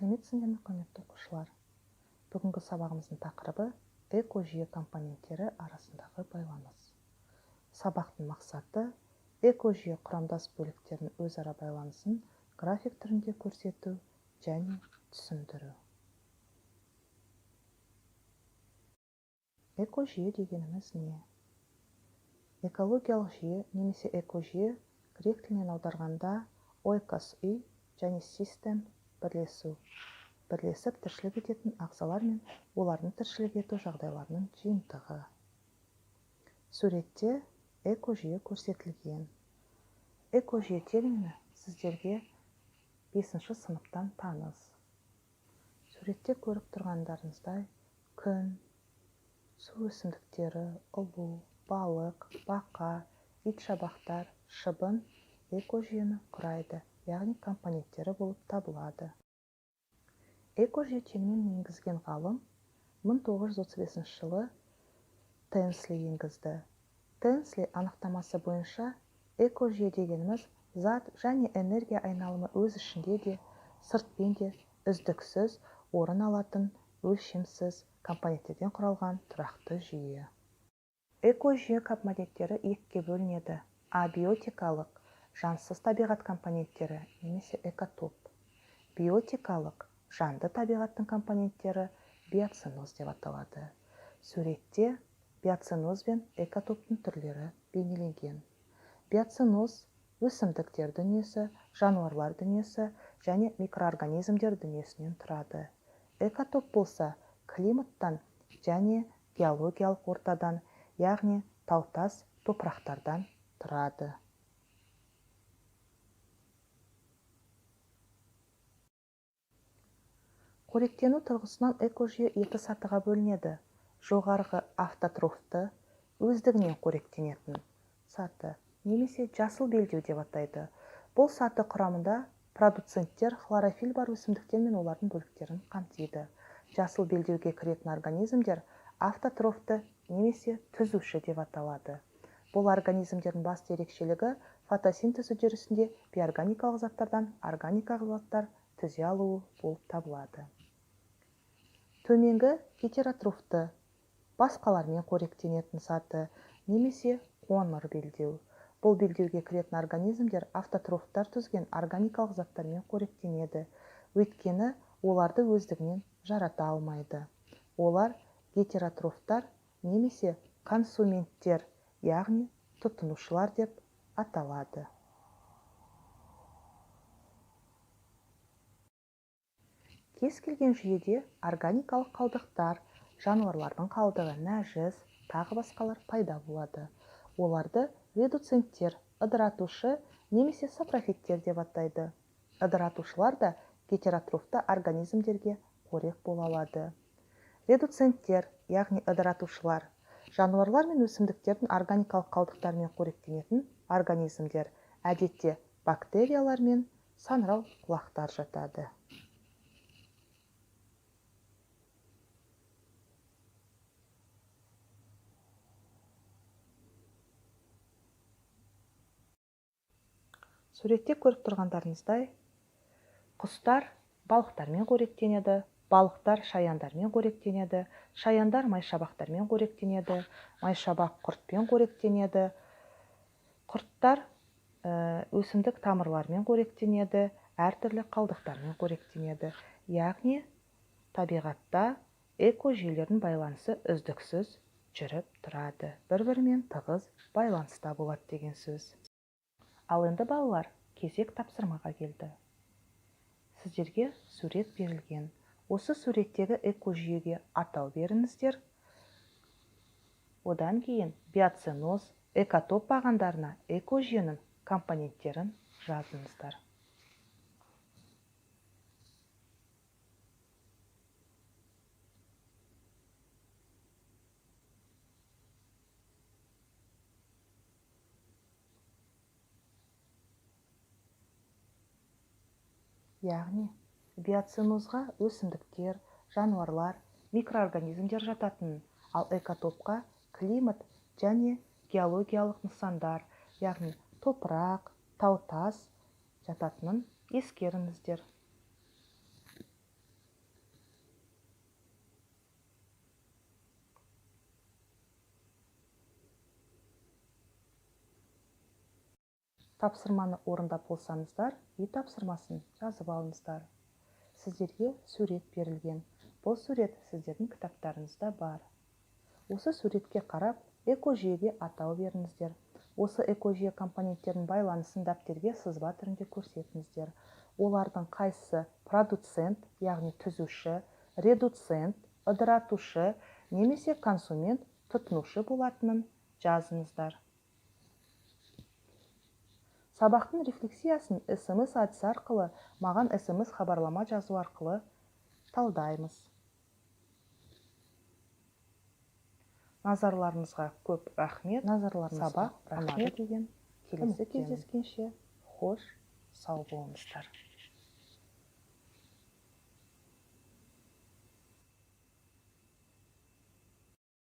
Сәлеметсіңдер ме, құрметті оқушылар? Бүгінгі сабағымыздың тақырыбы экожүйе компоненттері арасындағы байланыс. Сабақтың мақсаты экожүйе құрамдас бөліктерінің өзара байланысын график түрінде көрсету және түсіндіру. Экожүйе дегеніміз не? Экологиялық жүйе немесе экожүйе грек тілінен аударғанда ойкос үй және систем бірлесу. Бірлесіп тіршілік ететін ағзалар мен олардың тіршілік ету жағдайларының жиынтығы. Суретте экожүйе көрсетілген. Экожүйе термині сіздерге 5-ші сыныптан таныс. Суретте көріп тұрғандарыңыздай күн, су өсімдіктері, ұлу, балық, бақа, итшабақтар, шыбын экожүйені құрайды, яғни компоненттері болып табылады. Экожүйе терминін енгізген ғалым 1935 жылы Тенсли енгізді. Тенсли анықтамасы бойынша экожүйе дегеніміз зат және энергия айналымы өз ішінде де, сыртпен де үздіксіз орын алатын өлшемсіз компоненттерден құралған тұрақты жүйе. Экожүйе компоненттері екіге бөлінеді: абиотикалық, жансыз табиғат компоненттері немесе экотоп. Биотикалық, жанды табиғаттың компоненттері биоценоз деп аталады. Суретте биоценоз бен экотоптың түрлері бейнеленген. Биоценоз өсімдіктер дүниесі, жануарлар дүниесі және микроорганизмдер дүниесінен тұрады. Экотоп болса климаттан және геологиялық ортадан, яғни тау-тас топырақтардан тұрады. Қоректену тұрғысынан экожүйе екі сатыға бөлінеді. Жоғарғы автотрофты, өздігінен қоректенетін саты немесе жасыл белдеу деп атайды. Бұл саты құрамында продуценттер, хлорофилл бар өсімдіктер мен олардың бөліктерін қамтиды. Жасыл белдеуге кіретін организмдер автотрофты немесе түзуші деп аталады. Бұл организмдердің басты ерекшелігі фотосинтез үдерісінде биорганикалық заттардан органикалық заттар түзе алуы болып табылады. Төменгі гетеротрофты, басқалармен қоректенетін саты немесе қоңыр белдеу. Бұл белдеуге кіретін организмдер автотрофтар түзген органикалық заттармен қоректенеді, өйткені оларды өздігінен жарата алмайды. Олар гетеротрофтар немесе консументтер, яғни тұтынушылар деп аталады. Кез келген жүйеде органикалық қалдықтар, жануарлардың қалдығы, нәжіс, тағы басқалар пайда болады. Оларды редуценттер, ыдыратушы немесе сапрофиттер деп атайды. Ыдыратушылар да гетеротрофты организмдерге қорек бола алады. Редуценттер, яғни ыдыратушылар, жануарлар мен өсімдіктердің органикалық қалдықтармен қоректенетін организмдер, әдетте бактериялар мен саңырау құлақтар жатады. Суретте көріп тұрғандарыңыздай, құстар балықтармен қоректенеді, балықтар шаяндармен қоректенеді, шаяндар майшабақтармен қоректенеді, майшабақ құртпен қоректенеді, құрттар өсімдік тамырлармен қоректенеді, әртүрлі қалдықтармен қоректенеді. Яғни табиғатта экожүйелердің байланысы үздіксіз жүріп тұрады, бір-бірімен тығыз байланыста болады деген сөз. Ал енді балалар, кезек тапсырмаға келді. Сіздерге сурет берілген. Осы суреттегі экожүйеге атау беріңіздер. Одан кейін биоценоз, экотоп бағандарына экожүйенің компоненттерін жазыңыздар. Яғни, биоценозға өсімдіктер, жануарлар, микроорганизмдер жататын, ал экотопқа климат және геологиялық нысандар, яғни топырақ, тау-тас жататынын ескеріңіздер. Тапсырманы орындап болсаңыздар, үй тапсырмасын жазып алыңыздар. Сіздерге сурет берілген. Бұл сурет сіздердің кітаптарыңызда бар. Осы суретке қарап, экожүйеге атау беріңіздер. Осы экожүйе компоненттерінің байланысын дәптерге сызба түрінде көрсетіңіздер. Олардың қайсысы продуцент, яғни түзуші, редуцент, ыдыратушы, немесе консумент, тұтынушы болатынын жазыңыздар. Сабақтың рефлексиясын SMS әдісі арқылы, маған SMS хабарлама жазу арқылы талдаймыз. Назарларыңызға көп рахмет. Сабақ рахмет деген. Келесі кездескенше, хош, сау болыңыздар.